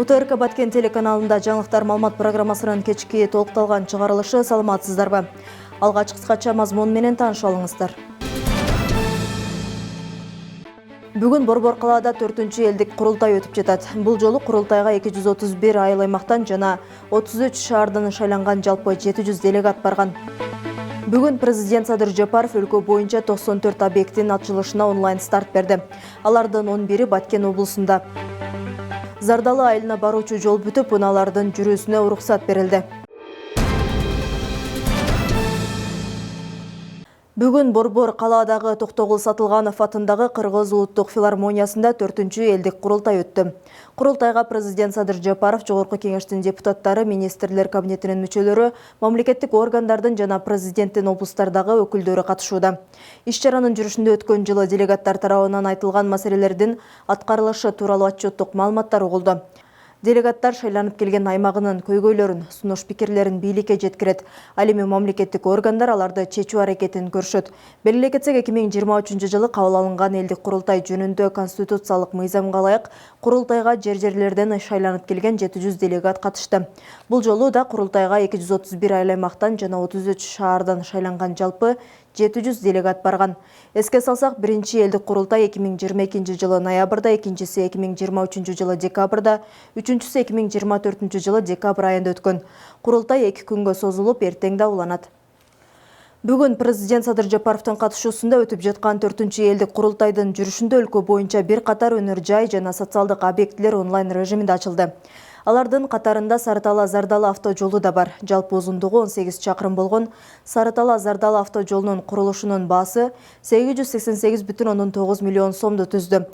УТРК Баткен телеканалында жаңылыктар маалымат программасынын кечки толукталган чыгарылышы. Саламатсыздарбы? Алгач кыскача мазмун менен тааныша алыңыздар. Бүгүн Борбор калаада 4-чү элдик курултай өтүп жатат. Бул жолу курултайга 231 айыл аймактан жана 33 шаардан шайланган жалпы 700 делегат барган. Бүгүн президент Садыр Жапаров өлкө боюнча 94 объекттин ачылышына онлайн старт берди. Алардын 11-и Баткен облусунда. Зардалы айылына баруучу жол бүтүп, унаалардын жүрүүсүнө уруксат берилди. Бүгүн Борбор калаадагы Токтогул Сатылганов атындагы Кыргыз улуттук филармониясында 4-чү элдик курултай өттү. Курултайга президент Садыр Жапаров, жогорку кеңештин депутаттары, министрлер кабинетинин мүчөлөрү, мамлекеттик органдардын жана президенттин облустардагы өкүлдөрү катышууда. Иш-чаранын жүрүшүндө өткөн жылы делегаттар тарабынан айтылган маселелердин аткарылышы тууралуу отчеттук маалыматтар угулду. Делегаттар шайланып келген аймагынын көйгөйлөрүн, сунуш пикирлерин бийликке жеткирет. Ал эми мамлекеттик органдар аларды чечүү аракетин көрүшөт. Белгилей кетсек, 2023 жылы кабыл алынган элдик курултай жөнүндө конституциялык мыйзамга ылайык курултайга жер-жерлерден шайланып келген 700 делегат катышты. Бул жолу да курултайга 231 айыл аймактан жана 33 шаардан шайланган жалпы 700 делегат барган. Эске салсак, биринчи элдик курултай 2022 жылы ноябрда, экинчиси 2023 жылы декабрда, үчүнчүсү 2024 жылы декабрь айында өткөн. Курултай 2 күнгө созулуп, эртең да уланат. Бүгүн президент Садыр Жапаровдун катышуусунда өтүп жаткан 4-чү элдик курултайдын жүрүшүндө өлкө боюнча бир катар өнөр жай жана социалдык объектилер онлайн режиминде ачылды. Алардын катарында Сарытала-Зардалы автожолу да бар. Жалпы узундугу 18 чакырым болгон Сарытала-Зардалы автожолунун курулушунун баасы 888,9 миллион сомду түздү.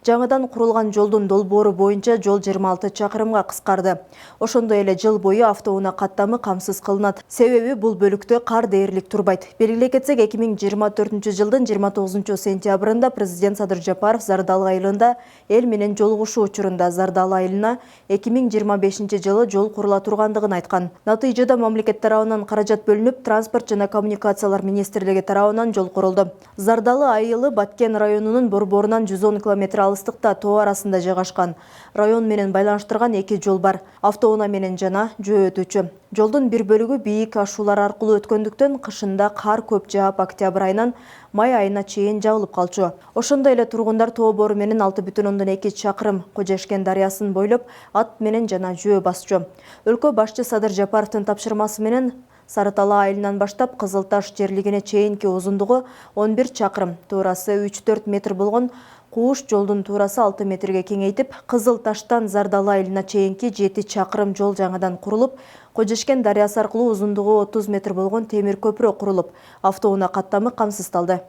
Жаңыдан курулган жолдун долбоору боюнча жол 26 чакырымга кыскарды. Ошондой эле жыл бою автоунаа каттамы камсыз кылынат. Себеби бул бөлүктө кар дээрлик турбайт. Белгилей кетсек, 2024 жылдын 29 сентябрында президент Садыр Жапаров Зардалы айылында эл менен жолугушуу учурунда Зардалы айылына 2025 жылы жол курула тургандыгын айткан. Натыйжада мамлекет тарабынан каражат бөлүнүп, транспорт жана коммуникациялар министрлиги тарабынан жол курулду. Зардалы айылы Баткен районунун борборунан 110 км алыстыкта тоо арасында жайгашкан. Район менен байланыштырган 2 жол бар. Автоунаа менен жана жөө өтүүчү. Жолдун бир бөлүгү бийик ашуулар аркылуу өткөндүктөн кышында кар көп жаап, октябрь айынан май айына чейин жабылып калчу. Ошондой эле тургундар тоо бору менен 6,2 чакырым Кожешкен дарыясын бойлоп ат менен жана жөө басчу. Өлкө башчы Садыр Жапаровдун тапшырмасы менен Сарытала айылынан баштап Кызыл Таш жерлигине чейинки узундугу 11 чакырым, туурасы 3-4 метр болгон Кууш жолдун туурасы 6 метрге кеңейтип, Кызыл Таштан Зардалы айылына чейинки 7 чакырым жол жаңыдан курулуп, Кожешкен дарыясы аркылуу узундугу 30 метр болгон темир көпүрө курулуп, автоунаа каттамы камсыздалды.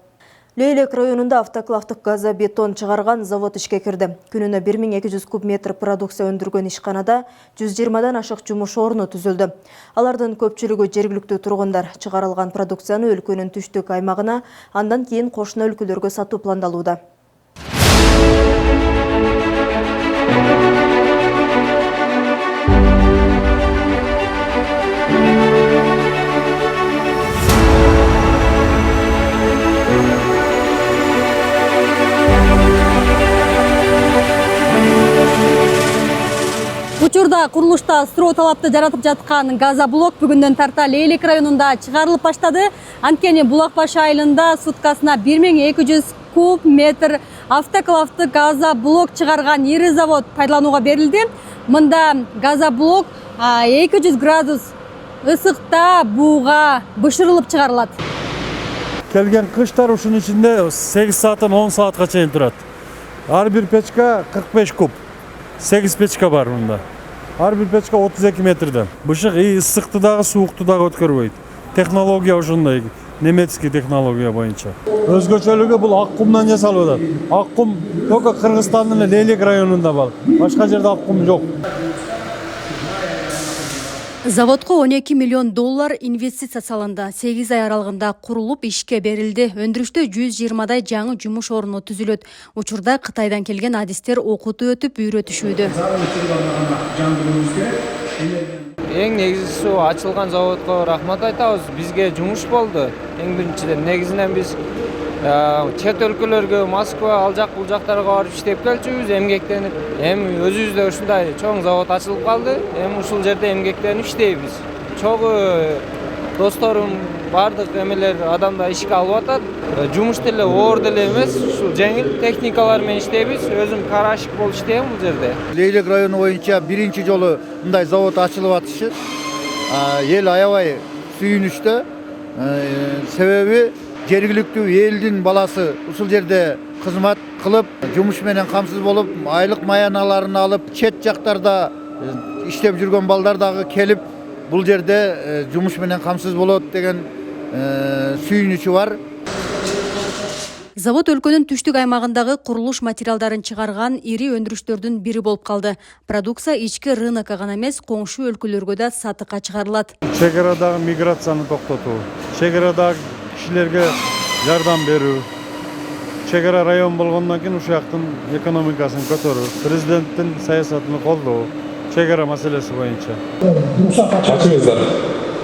Лейлек районунда автоклавдык газобетон чыгарган завод ишке кирди. Күнүнө 1200 куб метр продукция өндүргөн ишканада 120дан ашык жумуш орну түзүлдү. Алардын көпчүлүгү жергиликтүү тургундар. Чыгарылган продукцияны өлкөнүн түштүк аймагына, андан кийин кошуна өлкөлөргө сатуу пландалууда. Учурда курулушта строо талапты жаратып жаткан газоблок бүгүндөн тарта Лейлек районунда чыгарылып баштады. Анткени Булак баш айылында суткасына 1200 куб метр автоклавды газоблок чыгарган ири завод пайдаланууга берилди. Мында газоблок 200 градус ысыкта бууга бышырылып чыгарылат. Келген кыштар ушунун ичинде 8 сааттан 10 саатка чейин турат. Ар бир печка 45 куб. 8 печка бар мында. Ар бир печка 32 метрден. Бышык ысыкты дагы, суукту дагы өткөрбөйт. Технология ошондой, немецкий технология боюнча. Өзгөчөлүгү бул ак кумдан жасалып атат. Ак кум только Кыргызстандын Лейлек районунда бар. Башка жерде ак кум жок. Заводко 12 миллион доллар инвестиция салынды. 8 ай аралыгында курулуп ишке берилди. Өндүрүштө 120дай жаңы жумуш орну түзүлөт. Учурда Кытайдан келген адистер окутуу өтүп үйрөтүшүүдө. Эң негизгиси ачылган заводко рахмат айтабыз. Бизге жумуш болду. Эң биринчиден негизинен биз Çet өлкөлөргө, Москва, ал жак бул жактарга барып иштеп келчүбүз, эмгектенип. Эми өзүбүздө ушундай чоң завод ачылып калды. Эми ушул жерде эмгектенип иштейбиз. Чогуу досторум, бардык эмелер адамдар ишке алып атат. Жумуш деле оор деле эмес, ушул жеңил техникалар менен иштейбиз. Өзүм карашык болуп иштейм бул жерде. Leylek rayonu boyunca birinci жолу мындай завод ачылып атышы. Эл аябай сүйүнүштө. Себеби жергиликтүү элдин баласы ушул жерде кызмат кылып, жумуш менен камсыз болуп, айлык маяналарын алып, чет жактарда иштеп жүргөн балдар дагы келип, бул жерде жумуш менен камсыз болот деген сүйүнүчү бар. Завод өлкөнүн түштүк аймагындагы курулуш материалдарын чыгарган ири өндүрүштөрдүн бири болуп калды. Продукция ички рынокко гана эмес, коңшу өлкөлөргө да сатыкка чыгарылат. Чек арадагы миграцияны токтотуу, чек арадагы кишилерге жардам берүү, чек ара район болгондон кийин ушул жактын экономикасын көтөрүү, президенттин саясатын колдоо, чек ара маселеси боюнча.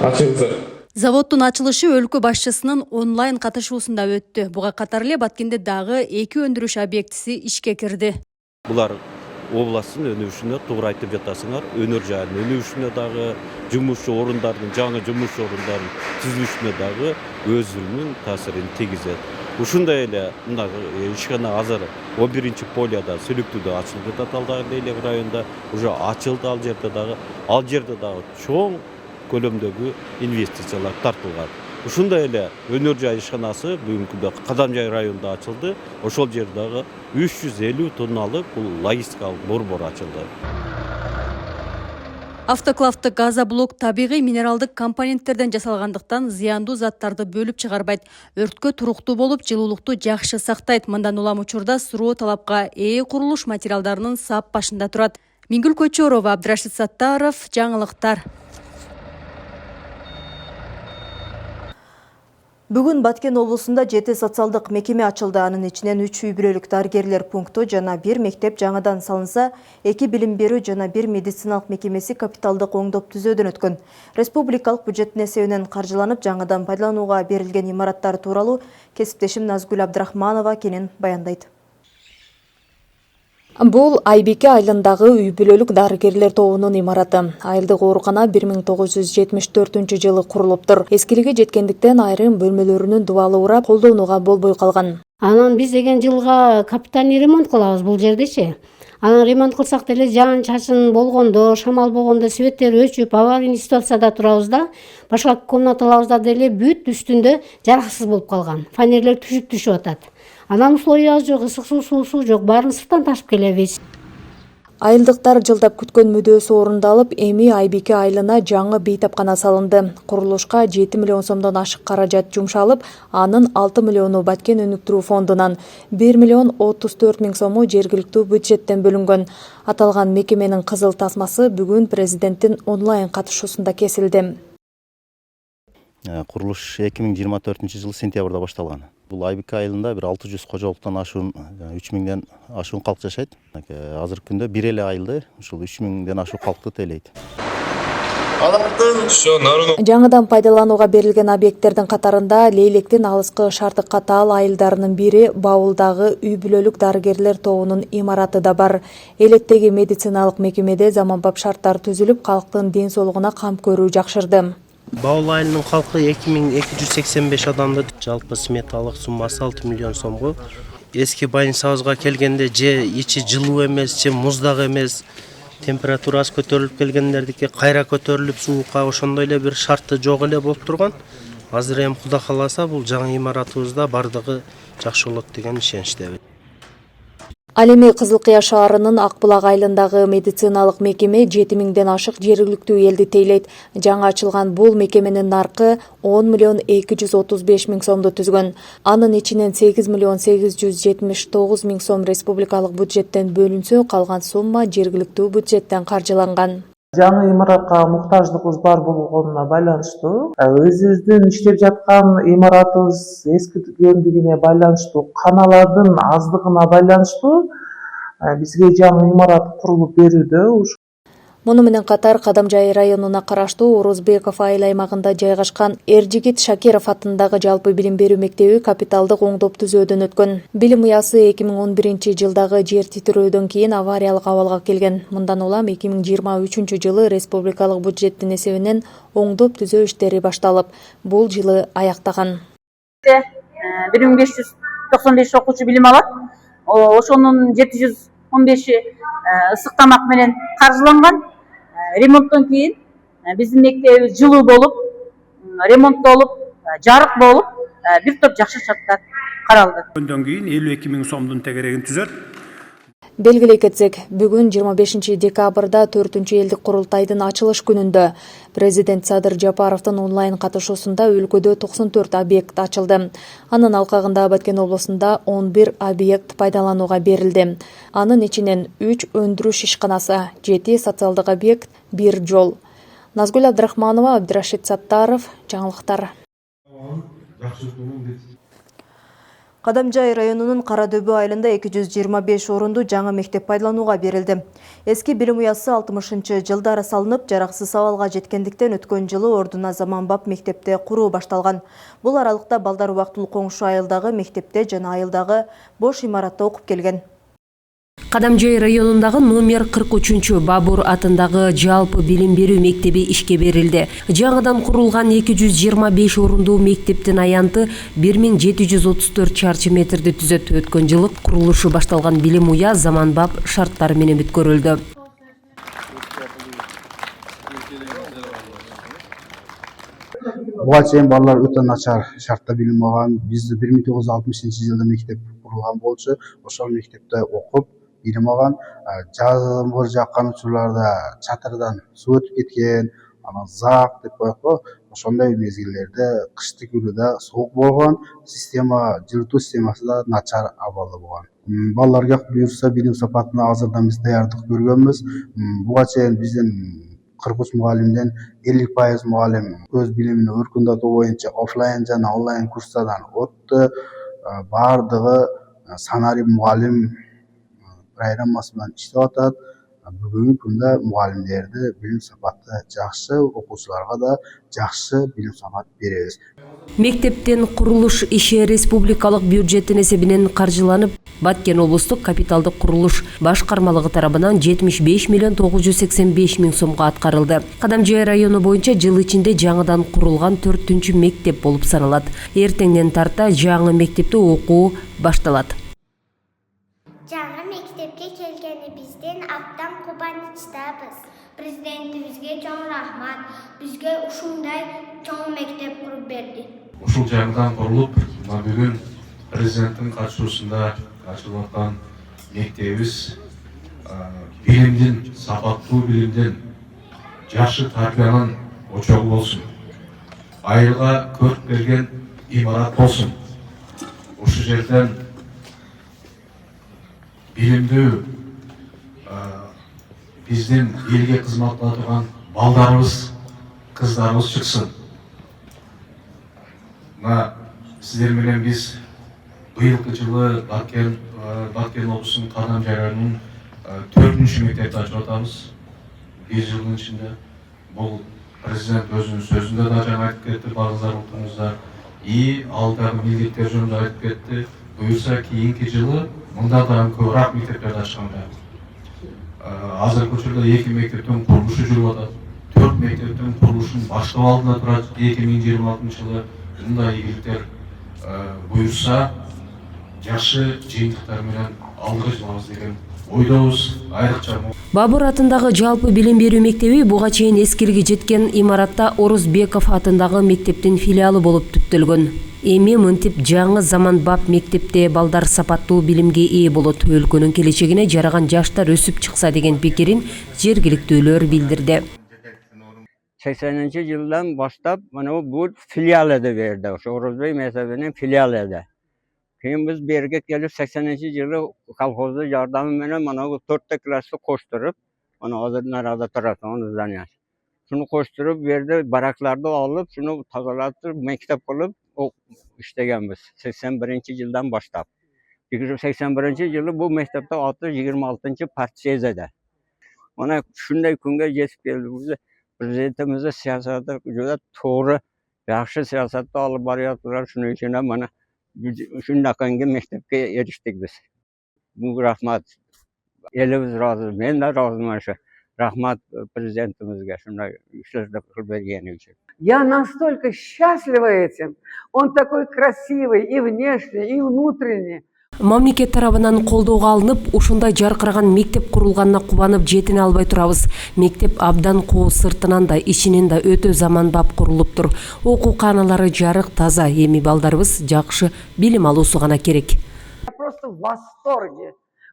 Ачыңыздар. Заводдун ачылышы өлкө башчысынын онлайн катышуусунда өттү. Буга катар эле Баткенде дагы 2 өндүрүш объектиси ишке кирди. Булар областтын өнүгүшүнө туура айтып жатасыңар. Өнөр жайынын өнүгүшүнө дагы, жумуш орундардын, жаңы жумуш орундарын түзүлүшүнө дагы өзүнүн таасирин тийгизет. Ушундай эле мына ишкана азыр 11-чи полияда Сүлүктүдө ачылды таталдагы Leylek районунда уже ачылды ал жерде дагы чоң көлөмдөгү инвестициялар тартылган. Ушундай эле өнөр жай ишканасы бүгүнкү күндө Кадамжай районунда ачылды. Ошол жерде дагы 350 тонналык бул логистикалык борбор ачылды. Автоклавдык газоблок табигый минералдык компоненттерден жасалгандыктан зыяндуу заттарды бөлүп чыгарбайт. Өрткө туруктуу болуп, жылуулукту жакшы сактайт. Мындан улам учурда суроо талапка ээ курулуш материалдарынын сап башында турат. Мингүл Көчөрова, Абдрашит Саттаров, жаңылыктар. Бүгүн Баткен облусунда 7 социалдык мекеме ачылды. Анын ичинен 3 үй бүлөлүк дарыгерлер пункту жана 1 мектеп жаңадан салынса, 2 билим берүү жана 1 медициналык мекемеси капиталдык оңдоп түзөөдөн өткөн. Республикалык бюджеттин эсебинен каржыланып, жаңадан пайдаланууга берилген имараттар тууралуу кесиптешим Назгүл Абдрахманова кенен баяндайт. Бул Айбике айылындагы үй бүлөлүк дарыгерлер тобунун имараты. Айылдык оорукана 1974-жылы курулуптур. Эскилиге жеткендиктен айрым бөлмөлөрүнүн дубалы урап, колдонууга болбой калган. Анан биз деген жылга капитальный ремонт кылабыз бул жердечи. Анан ремонт кылсак деле жаан чачын болгондо, шамал болгондо светтер өчүп, аварийный ситуацияда турабыз да. Башка комнаталарыбызда деле бүт үстүндө жараксыз болуп калган. Фанерлер түшүп атат. Анан условия жок, ысык суусу жок, баарын сырттан ташып келебиз. Айылдыктар жылдап күткөн мүдөөсү орундалып, эми Айбике айылына жаңы бейтапкана салынды. Курулушка 7 миллион сомдон ашык каражат жумшалып, анын 6 миллиону Баткен өнүктүрүү фондунан, 1 миллион 34 миң сому жергиликтүү бюджеттен бөлүнгөн. Аталган мекеменин кызыл тасмасы бүгүн президенттин онлайн катышуусунда кесилди. Курулуш 2024-жылы сентябрда башталган. Бул Айбике айылында бир 600 кожолуктан ашуун, 3000ден ашуун калк жашайт. Азыркы күндө бир эле айылды ушул 3000ден ашуун калкты тейлейт. Жаңыдан пайдаланууга берилген объекттердин катарында Leylектин алыскы шарты катаал айылдарынын бири Баулдагы үй бүлөлүк дарыгерлер тобунун имараты да бар. Элеттеги медициналык мекемеде заманбап шарттар түзүлүп, калктын ден соолугуна кам көрүү жакшырды. Баул айылынын калкы 2285 адамды, жалпы сметалык суммасы 6 миллион сомго. Эски больницабызга келгенде же ичи жылуу эмес, же муздак эмес, температурасы көтөрүлүп келгендердики кайра көтөрүлүп суукка ошондой эле бир шарты жок эле болуп турган. Азыр эми Кудай кааласа бул жаңы имаратыбызда бардыгы жакшы болот деген ишеничтебиз. Ал эми Кызыл Кыя шаарынын Акбулак айылындагы медициналык мекеме 7000ден ашык жергиликтүү элди тейлейт. Жаңы ачылган бул мекеменин наркы 10 миллион 235 миң сомду түзгөн. Анын ичинен 8 миллион 879 миң сом республикалык бюджеттен бөлүнсө, калган сумма жергиликтүү бюджеттен каржыланган. Жаңы имаратка муктаждыгыбыз бар болгонуна байланыштуу, өзүбүздүн иштеп жаткан имаратыбыз эскиргендигине байланыштуу, каналардын аздыгына байланыштуу бизге жаңы имарат курулуп берүүдө. Муну менен катар Кадамжай районуна караштуу Орозбеков айыл аймагында жайгашкан Эржигит Шакиров атындагы жалпы билим берүү мектеби капиталдык оңдоп түзөөдөн өткөн. Билим уясы 2011-жылдагы жер титирөөдөн кийин авариялык абалга келген. Мындан улам 2023-жылы республикалык бюджеттин эсебинен оңдоп түзөө иштери башталып, бул жылы аяктаган. 1595 окуучу билим алат. Ошонун 715 ысык тамак менен каржыланган. Ремонттон кийин биздин мектебибиз жылуу болуп, ремонттолуп, жарык болуп, бир топ жакшы шарттар каралды. Өндөн кийин 52 миң сомдун тегерегин түзөт. Белгилей кетсек, бүгүн 25 декабрда 4-чү элдик курултайдын ачылыш күнүндө президент Садыр Жапаровдун онлайн катышуусунда өлкөдө 94 объект ачылды. Анын алкагында Баткен облусунда 11 объект пайдаланууга берилди. Анын ичинен 3 өндүрүш ишканасы, 7 социалдык объект, 1 жол. Назгүл Абдрахманова, Абдрашид Саттаров, жаңылыктар. Кадамжай районунун Карадөбү айылында 225 орунду жаңы мектеп пайдаланууга берилди. Эски билим уясы 60-жылдары салынып, жараксыз абалга жеткендиктен өткөн жылы ордуна заманбап мектепте куруу башталган. Бул аралыкта балдар убактылуу коңшу айылдагы мектепте жана айылдагы бош имаратта окуп келген. Кадамжай районундагы номер 43 Бабур атындагы жалпы билим берүү мектеби ишке берилди. Жаңыдан курулган 225 орундуу мектептин аянты 1734 чарчы метрди түзөт. Өткөн жылы курулушу башталган билим уя заманбап шарттар менен бүткөрүлдү. Буга чейин балдар өтө начар шартта билим алган. Биз 1960-жылда мектеп курулган болчу. Ошол мектепте окуп билим алган. Жамгыр жаккан учурларда чатырдан суу өтүп кеткен, анан зак деп коет го. Ошондой мезгилдерде кышты күнү суук болгон, жылытуу системасы да начар абалда болгон. Балдарга буюрса билим сапатына азырдан биз даярдык көргөнбүз. Буга чейин биздин 43 мугалимден 50% мугалим өз билимин өркүндатуу боюнча офлайн жана онлайн курстардан өттү. Бардыгы санарип мугалим программасы менен иштеп атат. Бүгүнкү күндө мугалимдерди билим сапаты жакшы, окуучуларга да жакшы билим сапат беребиз. Мектептин курулуш иши республикалык бюджеттин эсебинен каржыланып, Баткен облустук капиталдык курулуш башкармалыгы тарабынан 75 миллион 985 миң сомго аткарылды. Кадамжай району боюнча жыл ичинде жаңыдан курулган 4-чү мектеп болуп саналат. Эртеңден тарта жаңы мектепте окуу башталат. Жаңы мектепке келгенибизден абдан кубанычтабыз. Президентибизге чоң рахмат. Бизге ушундай чоң мектеп куруп берди. Ушул жаңыдан курулуп, бүгүн президенттин катышуусунда ачылып аткан мектебибиз билимдин, сапаттуу билимдин, жакшы тарбиянын очогу болсун. Айылга көрүп берген имарат болсун. Ушул жерден билимдүү биздин элге кызмат кыла турган балдарыбыз, кыздарыбыз чыксын. Мына сиздер менен биз быйылкы жылы Баткен облусунун Кадамжай районунун 4-чү мектепти ачып атабыз. 1 жылдын ичинде бул президент өзүнүн сөзүндө да жаңы айтып кетти, баарыңыздар уктуңуздар. Алдагы милдеттер жөнүндө айтып кетти. Буюрса кийинки жылы мында дагы көбүрөөк мектептерди ачканда. Азыркы учурда 2 мектептин курулушу жүрүп атат. 4 мектептин курулушунун баштап алдында турат 2026-жылы. Мындай ийгиликтер буюрса жакшы жыйынтыктар менен алга жылабыз деген ойдобуз. Айрыкча Бабур атындагы жалпы билим берүү мектеби буга чейин эскилиги жеткен имаратта Орозбеков атындагы мектептин филиалы болуп түптөлгөн. Эми мынтип жаңы заманбап мектепте балдар сапаттуу билимге ээ болот. Өлкөнүн келечегине жараган жаштар өсүп чыкса деген пикирин жергиликтүүлөр билдирди. 80-жылдан баштап мына бул филиал эди берди. Ошо Орозбек мектебинин филиалы эди. Кийин биз берге келип 80-жылы колхоздун жардамы менен мына 4 классты коштуруп, мына азыр нарада турат, аны зданиясы. Шуну коштуруп берди, баракларды алып, шуну тазалатып, мектеп кылып иштегенбиз 81-жылдан баштап. 81-жылы бул мектепте аты 26-партия эди. Mana shunday kunga yetib keldik. Prezidentimiz siyosati juda to'g'ri, yaxshi siyosatni olib boryaptilar. Shuning uchun ham mana shunaqangi maktabga erishdik biz. Bu rahmat. Elimiz rozi, men de roziman shu. Rahmat prezidentimizga shunday ishlarni qilib bergani uchun. Я настолько счастлива этим. Он такой красивый и внешне, и внутренне. Мамлекет тарабынан колдоого алынып, ушундай жаркыраган мектеп курулганына кубанып жетине албай турабыз. Мектеп абдан коо сыртынан да, ичинен да өтө заманбап курулуптур. Окууканалары жарык, таза, эми балдарыбыз жакшы билим алуусу гана керек. Я просто в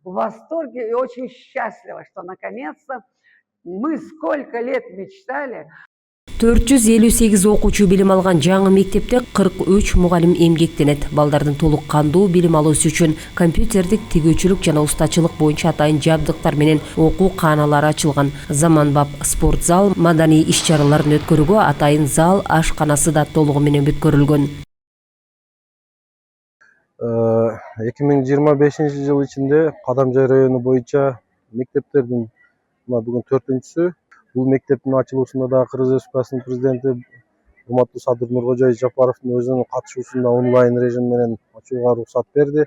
восторге и очень счастлива, что наконец-то мы сколько лет мечтали. 458 окуучу билим алган жаңы мектепте 43 мугалим эмгектенет. Балдардын толук кандуу билим алуусу үчүн компьютердик, тигүүчүлүк жана устачылык боюнча атайын жабдыктар менен окуу кааналары ачылган. Заманбап спорт зал, маданий иш-чараларын өткөрүүгө атайын зал, ашканасы да толугу менен бүткөрүлгөн. 2025 жыл ичинде Кадамжай району боюнча мектептердин бүгүн 4-сү. Бул мектептин ачылуусунда да Кыргыз Республикасынын президенти урматтуу Садыр Нуркожоевич Жапаровдун өзүнүн катышуусунда онлайн режим менен ачууга уруксат берди.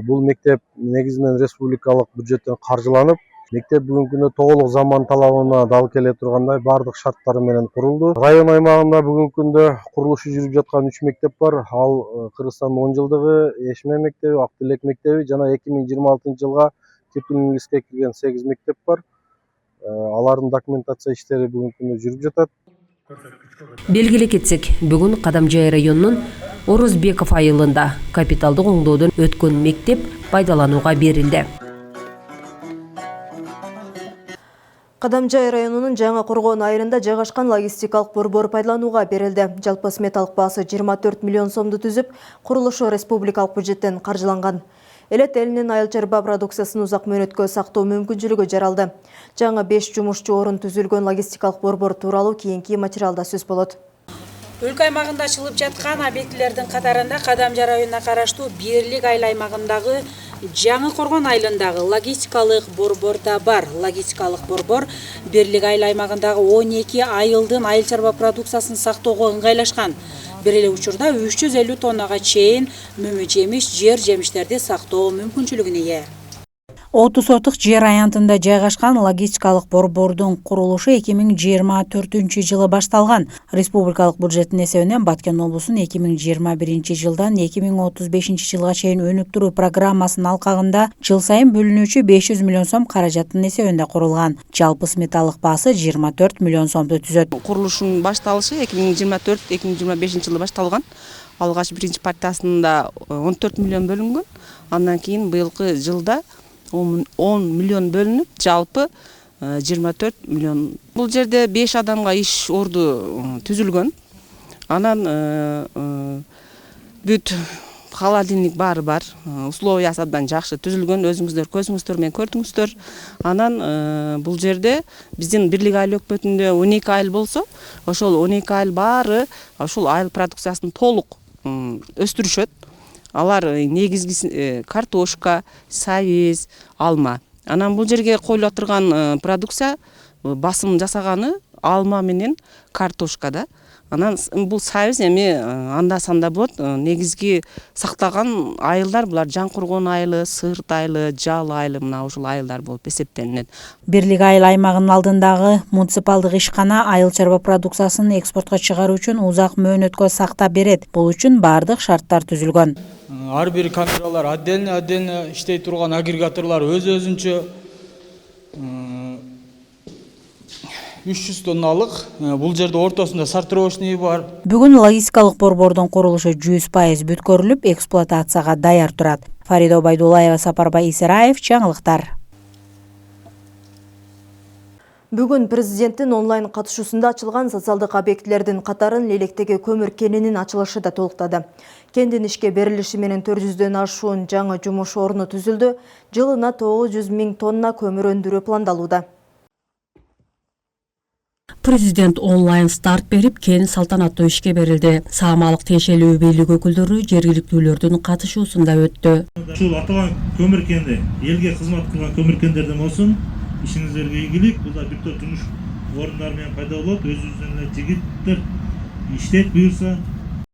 Бул мектеп негизинен республикалык бюджеттен каржыланып, мектеп бүгүнкү күндө толук заман талабына дал келе тургандай бардык шарттары менен курулду. Район аймагында бүгүнкү күндө курулушу жүрүп жаткан 3 мектеп бар. Ал Кыргызстандын 10 жылдыгы, Эшме мектеби, Актилек мектеби жана 2026 жылга Кетүлүнгүскө кирген 8 мектеп бар. Алардын документация иштери бүгүнкү күндө жүрүп жатат. Белгилей кетсек, бүгүн Кадамжай районунун Орозбеков айылында капиталдык оңдоодон өткөн мектеп пайдаланууга берилди. Кадамжай районунун Жаңы Коргон айылында жайгашкан логистикалык борбор пайдаланууга берилди. Жалпы сметалык баасы 24 миллион сомду түзүп, курулушу республикалык бюджеттен каржыланган. Элет элинин айыл чарба продукциясын узак мөөнөткө сактоо мүмкүнчүлүгү жаралды. Жаңы 5 жумушчу орун түзүлгөн логистикалык борбор тууралуу кийинки материалда сөз болот. Өлкө аймагында ачылып жаткан объектилердин катарында Кадамжай районуна караштуу Бирлик айыл аймагындагы Жаңы Коргон айылындагы логистикалык борбор да бар. Логистикалык борбор Бирлик айыл аймагындагы 12 айылдын айыл чарба продукциясын сактоого ыңгайлашкан. Бир эле учурда 350 тоннага чейин мөмө жемиш, жер жемиштерди сактоо мүмкүнчүлүгүнө ээ. 30 сотық жер аянтында жайгашкан логистикалык борбордун курулушу 2024 жылы башталган. Республикалык бюджеттин эсебинен Баткен облусунун 2021 жылдан 2035 жылга чейин өнүктүрүү программасынын алкагында жыл сайын бөлүнүүчү 500 миллион сом каражаттын эсебинде курулган. Жалпы сметалык баасы 24 миллион сомду түзөт. Курулуштун башталышы 2024-2025 жылы башталган. Алгач биринчи партиясында 14 миллион бөлүнгөн. Андан кийин быйылкы жылда 10 миллион бөлүнүп, жалпы 24 миллион. Бул жерде 5 адамга иш орду түзүлгөн. Анан бүт холодильник баары бар. Условиясы абдан жакшы түзүлгөн. Өзүңүздөр көзүңүздөр менен көрдүңүздөр. Анан бул жерде биздин Бирлик айыл өкмөтүндө 12 айыл болсо, ошол 12 айыл баары ошол айыл продукциясын толук өстүрүшөт. Алар негизги картошка, сабиз, алма. Анан бул жерге коюлуп турган продукция басым жасаганы алма менен картошка да. Анан бул сабиз эми анда-санда болот. Негизги сактаган айылдар булар Жаңы Коргон айылы, Сырт айылы, Жал айылы, мына ушул айылдар болуп эсептелинет. Бирлик айыл аймагынын алдындагы муниципалдык ишкана айыл чарба продукциясын экспортко чыгаруу үчүн узак мөөнөткө сактап берет. Бул үчүн бардык шарттар түзүлгөн. Ар бир камералар отдельно иштей турган агрегаторлор өз-өзүнчө 300 тонналык. Бул жерде ортосунда сортировочный бар. Бүгүн логистикалык борбордун курулушу 100% бүткөрүлүп, эксплуатацияга даяр турат. Фарида Обайдуллаева, Сапарбай Исераев, жаңылыктар. Бүгүн президенттин онлайн катышуусунда ачылган социалдык объектилердин катарын Лелектеги көмүр кенинин ачылышы да толуктады. Кендин ишке берилиши менен 400дөн ашуун жаңы жумуш орну түзүлдү. Жылына 900 000 тонна көмүр өндүрүү пландалууда. Президент онлайн старт берип, кен салтанаттуу ишке берилди. Саамалык тиешелүү бийлик өкүлдөрү жергиликтүүлөрдүн катышуусунда өттү. Ушул аталган көмүр кенди элге кызмат кылган көмүр кендерден болсун, ишиңиздерге ийгилик. Бул да бир топ жумуш орундары менен пайда болот. Өзүбүздүн эле жигиттер иштейт буюрса.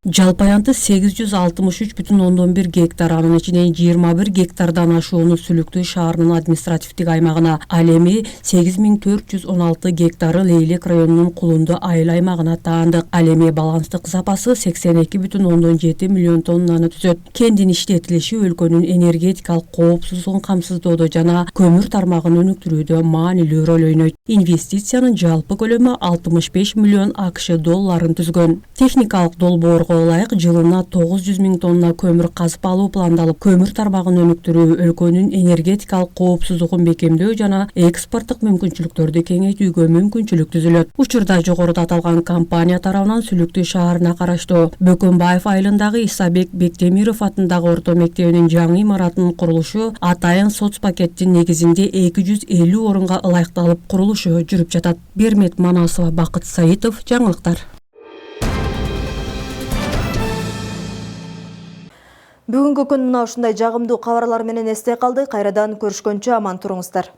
Жалпы аянты 863,1 гектар, анын ичинен 21 гектардан ашууну Сүлүктүү шаарынын административдик аймагына, ал эми 8416 гектары Лейлек районунун Кулунду айыл аймагына таандык. Ал эми баланстык запасы 82,7 миллион тоннаны түзөт. Кендин иштетилиши өлкөнүн энергетикалык коопсуздугун камсыздоодо жана көмүр тармагын өнүктүрүүдө маанилүү роль ойнойт. Инвестициянын жалпы көлөмү 65 миллион АКШ долларын түзгөн. Техникалык долбоорго ылайык жылына 900 000 тонна көмүр казып алуу пландалып, көмүр тармагын өнүктүрүү, өлкөнүн энергетикалык коопсуздугун бекемдөө жана экспорттук мүмкүнчүлүктөрдү кеңейтүүгө мүмкүнчүлүк түзүлөт. Учурда жогоруда аталган компания тарабынан Сүлүктүү шаарына караштуу Бөкөнбаев айылындагы Исабек Бектемиров атындагы орто мектебинин жаңы имаратынын курулушу атайын соцпакеттин негизинде 250 орунга ылайыкталып курулушу жүрүп жатат. Бермет Манасова, Бакыт Саитов, жаңылыктар. Бүгүнкү күн мына ушундай жагымдуу кабарлар менен эсте калды. Кайрадан көрүшкөнчө аман туруңуздар.